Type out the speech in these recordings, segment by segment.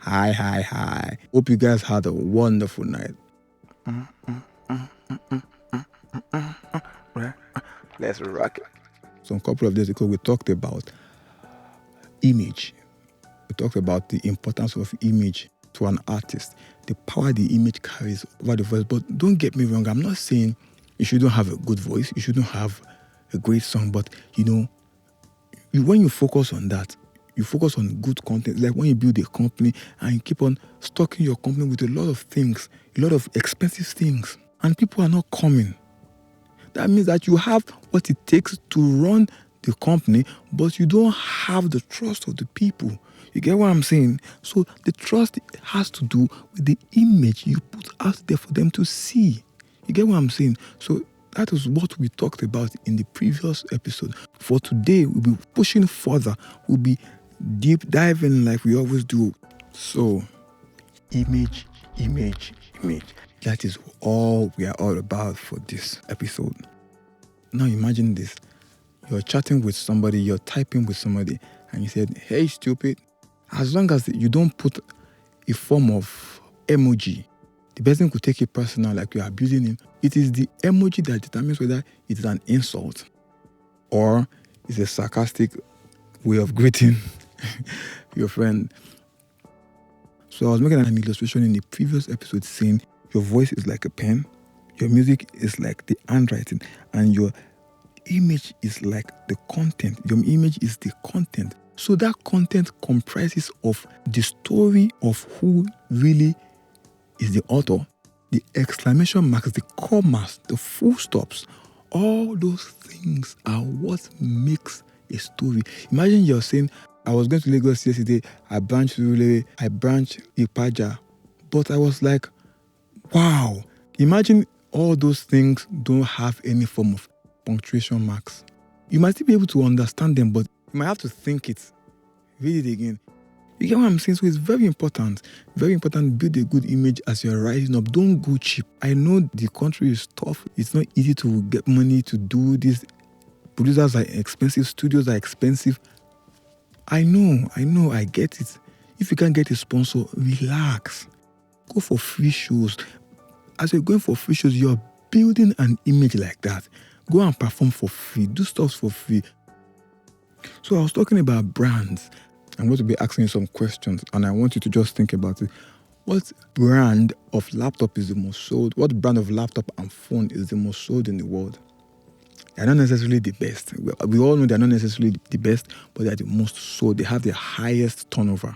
Hi. Hope you guys had a wonderful night. Let's rock it. So a couple of days ago, we talked about image. We talked about the importance of image to an artist, the power the image carries over the voice. But don't get me wrong, I'm not saying you shouldn't have a good voice, you shouldn't have a great song, but when you focus on that, you focus on good content. Like when you build a company and you keep on stocking your company with a lot of things, a lot of expensive things, and people are not coming. That means that you have what it takes to run the company, but you don't have the trust of the people. You get what I'm saying? So the trust has to do with the image you put out there for them to see. You get what I'm saying? So that is what we talked about in the previous episode. For today, we'll be pushing further. We'll be deep diving like we always do. So, image. That is all we are all about for this episode. Now imagine this. You're chatting with somebody, you're typing with somebody, and you said, "Hey, stupid." As long as you don't put a form of emoji, the person could take it personal, like you're abusing him. It is the emoji that determines whether it is an insult or it's a sarcastic way of greeting your friend. So I was making an illustration in the previous episode saying your voice is like a pen, your music is like the handwriting, and your image is like the content. Your image is the content. So that content comprises of the story of who really is the author, the exclamation marks, the commas, the full stops. All those things are what makes a story. Imagine you're saying, I was going to Lagos yesterday, I branched Rule, I branched Ipaja, but I was like, wow. Imagine all those things don't have any form of punctuation marks. You might still be able to understand them, but you might have to think it, read it again. You get what I'm saying? So it's very important. Very important. Build a good image as you're rising up. Don't go cheap. I know the country is tough. It's not easy to get money to do this. Producers are expensive. Studios are expensive. I know. I get it. If you can't get a sponsor, relax. Go for free shows. As you're going for free shows, you're building an image like that. Go and perform for free. Do stuff for free. So I was talking about brands. I'm going to be asking you some questions, and I want you to just think about it. What brand of laptop is the most sold? What brand of laptop and phone is the most sold in the world? They're not necessarily the best. We all know they're not necessarily the best, but they're the most sold. They have the highest turnover.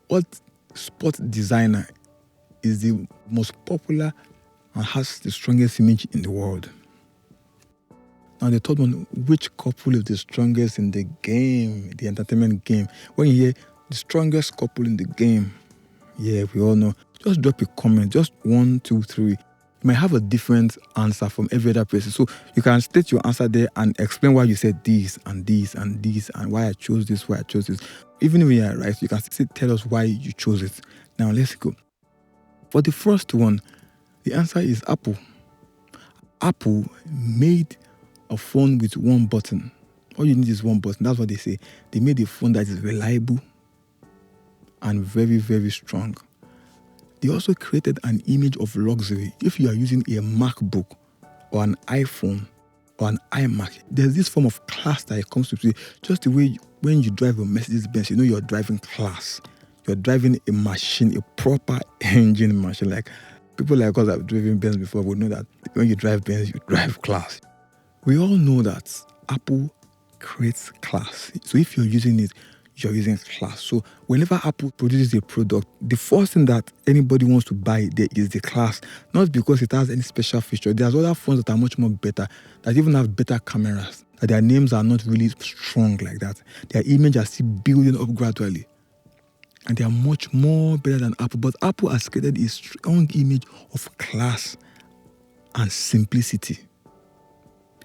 What sport designer is the most popular and has the strongest image in the world? Now the third one, which couple is the strongest in the game, the entertainment game? When you hear the strongest couple in the game, yeah, we all know. Just drop a comment, just 1, 2, 3. You might have a different answer from every other person. So you can state your answer there and explain why you said this and this and this and why I chose this, why I chose this. Even if you are right, you can still tell us why you chose it. Now let's go. For the first one, the answer is Apple. Apple made a phone with one button. All you need is one button. That's what they say. They made a phone that is reliable and very, very strong. They also created an image of luxury. If you are using a MacBook or an iPhone or an iMac, there's this form of class that it comes to play. Just the way when you drive a Mercedes-Benz, you know you're driving class. You're driving a machine, a proper engine machine. Like people like us have driven Benz before would know that when you drive Benz, you drive class. We all know that Apple creates class. So if you're using it, you're using class. So whenever Apple produces a product, the first thing that anybody wants to buy there is the class. Not because it has any special feature. There's other phones that are much more better, that even have better cameras, that their names are not really strong like that. Their image are still building up gradually. And they are much more better than Apple. But Apple has created a strong image of class and simplicity.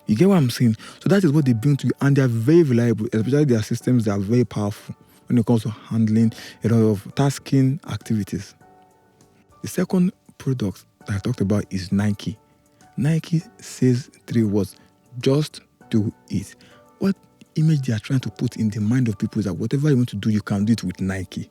You get what I'm saying? So that is what they bring to you, and they are very reliable, especially their systems that are very powerful when it comes to handling a lot of tasking activities. The second product that I talked about is Nike. Nike says 3 words, just do it. What image they are trying to put in the mind of people is that whatever you want to do, you can do it with Nike.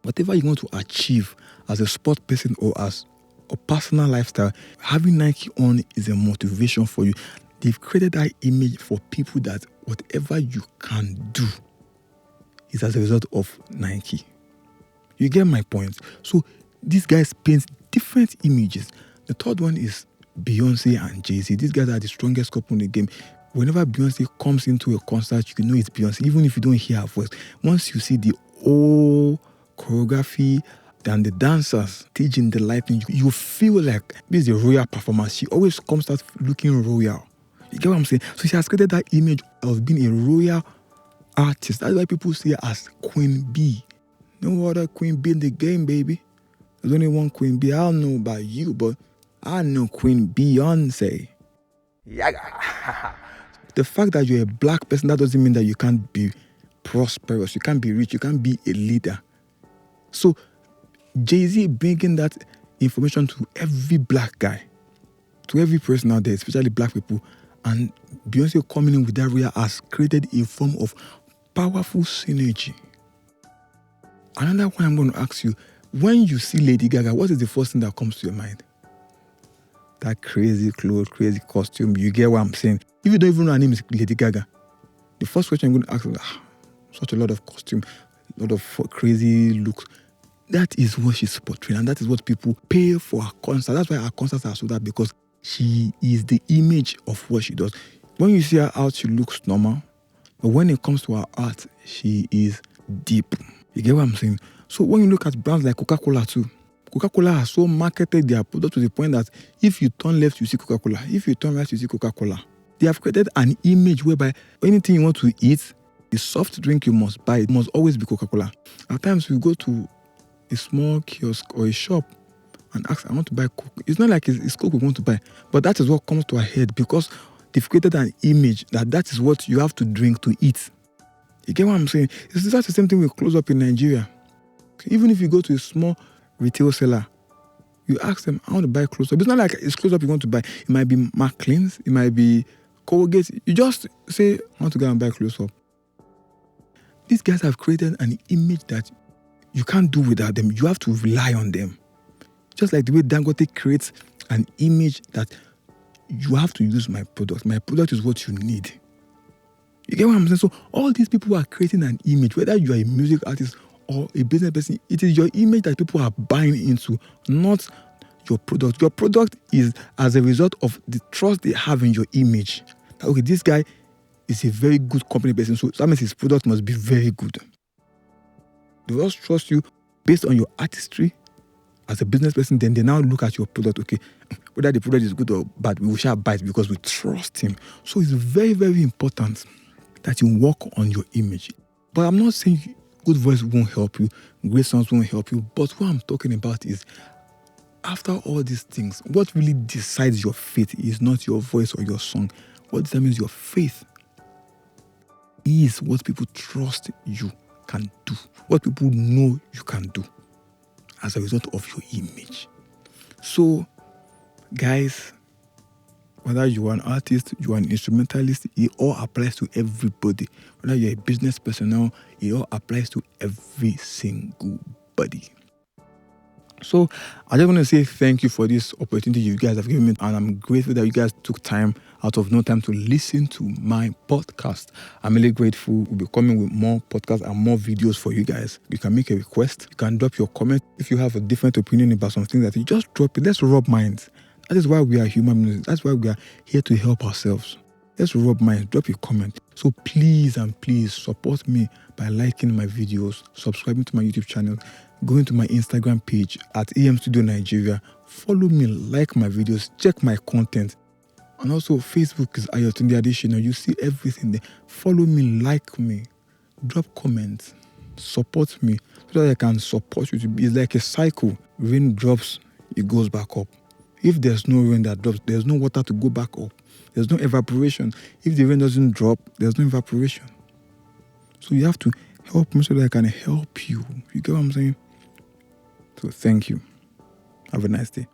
Whatever you want to achieve as a sport person or as a personal lifestyle, having Nike on is a motivation for you. They've created that image for people that whatever you can do is as a result of Nike. You get my point? So these guys paint different images. The third one is Beyonce and Jay-Z. These guys are the strongest couple in the game. Whenever Beyonce comes into a concert, you know it's Beyonce, even if you don't hear her voice. Once you see the whole choreography and the dancers staging the lighting, you feel like this is a royal performance. She always comes out looking royal. You get what I'm saying? So she has created that image of being a royal artist. That's why people see her as Queen B. No other Queen B in the game, baby. There's only one Queen B. I don't know about you, but I know Queen Beyonce. Yaga. The fact that you're a black person, that doesn't mean that you can't be prosperous, you can't be rich, you can't be a leader. So Jay-Z bringing that information to every black guy, to every person out there, especially black people, and Beyonce coming in with that royal has created a form of powerful synergy. Another one I'm going to ask you, when you see Lady Gaga, what is the first thing that comes to your mind? That crazy clothes, crazy costume. You get what I'm saying? If you don't even know her name is Lady Gaga, the first question I'm going to ask is, such a lot of costume, a lot of crazy looks. That is what she's portraying, and that is what people pay for her concert. That's why her concerts are so that, because she is the image of what she does. When you see her out, she looks normal, but when it comes to her art, she is deep. You get what I'm saying? So when you look at brands like Coca-Cola too, Coca-Cola has so marketed their product to the point that if you turn left, you see Coca-Cola. If you turn right, you see Coca-Cola. They have created an image whereby anything you want to eat, the soft drink you must buy, it must always be Coca-Cola. At times, we go to a small kiosk or a shop and ask, I want to buy Coke. It's not like it's Coke we want to buy, but that is what comes to our head because they've created an image that is what you have to drink to eat. You get what I'm saying? It's just the same thing with Close Up in Nigeria. Even if you go to a small retail seller, you ask them, I want to buy Close Up. It's not like it's Close Up you want to buy. It might be Maclean's, it might be Colgate. You just say, I want to go and buy Close Up. These guys have created an image that you can't do without them. You have to rely on them. Just like the way Dangote creates an image that you have to use my product. My product is what you need. You get what I'm saying? So all these people are creating an image, whether you are a music artist or a business person, it is your image that people are buying into, not your product. Your product is as a result of the trust they have in your image. Okay, this guy is a very good company person, so that means his product must be very good. They just trust you based on your artistry as a business person. Then they now look at your product. Okay, whether the product is good or bad, we shall buy it because we trust him. So it's very, very important that you work on your image. But I'm not saying good voice won't help you, great songs won't help you. But what I'm talking about is, after all these things, what really decides your faith is not your voice or your song. What determines your faith is what people trust you can do, what people know you can do as a result of your image. So, guys, whether you are an artist, you are an instrumentalist, it all applies to everybody. Whether you're a business personnel, it all applies to every single body. So I just want to say thank you for this opportunity you guys have given me, and I'm grateful that you guys took time out of no time to listen to my podcast. I'm really grateful. We'll be coming with more podcasts and more videos for you guys. You can make a request. You can drop your comment. If you have a different opinion about something that you just drop it. Let's rub minds. That is why we are human beings. That's why we are here to help ourselves. Let's rub minds. Drop your comment. So please and please support me by liking my videos, subscribing to my YouTube channel, going to my Instagram page at AM Studio Nigeria. Follow me, like my videos, check my content. And also Facebook is Ayotunde Adesina. You see everything there. Follow me, like me, drop comments, support me so that I can support you. It's like a cycle. Rain drops, it goes back up. If there's no rain that drops, there's no water to go back up. There's no evaporation. If the rain doesn't drop, there's no evaporation. So you have to help me so that I can help you. You get what I'm saying? So thank you. Have a nice day.